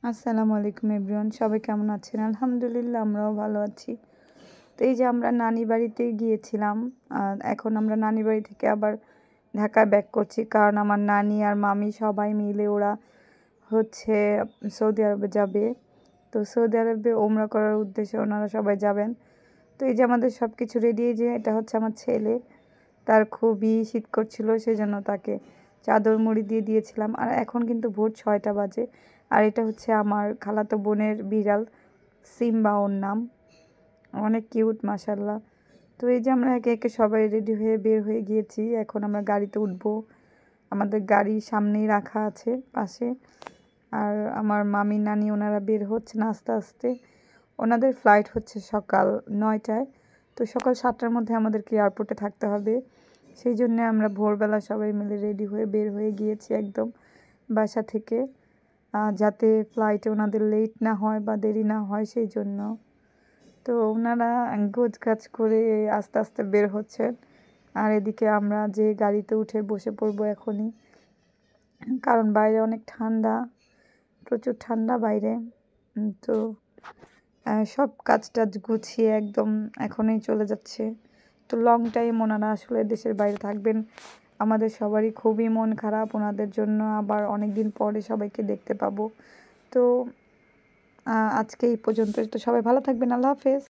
আসসালামু আলাইকুম এভরিওয়ান, সবাই কেমন আছেন? আলহামদুলিল্লাহ আমরাও ভালো আছি। তো এই যে আমরা নানি বাড়িতে গিয়েছিলাম, এখন আমরা নানি বাড়ি থেকে আবার ঢাকায় ব্যাক করছি, কারণ আমার নানি আর মামি সবাই মিলে ওরা হচ্ছে সৌদি আরবে যাবে। তো সৌদি আরবে ওমরা করার উদ্দেশ্যে ওনারা সবাই যাবেন। তো এই যে আমাদের সব কিছু রেডি। এই যে এটা হচ্ছে আমার ছেলে, তার খুবই শীত করছিল, সেই জন্য তাকে চাদর মুড়ি দিয়ে দিয়েছিলাম। আর এখন কিন্তু ভোর 6টা বাজে। আর এটা হচ্ছে আমার খালাতো বোনের বিড়াল, সিম্বা ওর নাম, অনেক কিউট মাশাল্লাহ। তো এই যে আমরা একে একে সবাই রেডি হয়ে বের হয়ে গিয়েছি। এখন আমরা গাড়িতে উঠবো, আমাদের গাড়ি সামনেই রাখা আছে পাশে। আর আমার মামি নানি ওনারা বের হচ্ছেন আস্তে আস্তে। ওনাদের ফ্লাইট হচ্ছে সকাল 9টায়। তো সকাল 7টার মধ্যে আমাদেরকে এয়ারপোর্টে থাকতে হবে। সেই জন্যে আমরা ভোরবেলা সবাই মিলে রেডি হয়ে বের হয়ে গিয়েছি একদম বাসা থেকে, যাতে ফ্লাইটে ওনাদের লেট না হয় বা দেরি না হয় সেই জন্য। তো ওনারা গোছগাছ করে আস্তে আস্তে বের হচ্ছেন। আর এদিকে আমরা যে গাড়িতে উঠে বসে পড়বো এখনই, কারণ বাইরে অনেক ঠান্ডা, প্রচুর ঠান্ডা বাইরে। তো সব কাজ টাজ গুছিয়ে একদম এখনই চলে যাচ্ছে। তো লং টাইম ওনারা আসলে দেশের বাইরে থাকবেন, আমাদের সবারই খুবই মন খারাপ ওনাদের জন্য। আবার অনেক দিন পরে সবাইকে দেখতে পাবো। তো আজকে এই পর্যন্ত। তো সবাই ভালো থাকবেন, আল্লাহ হাফেজ।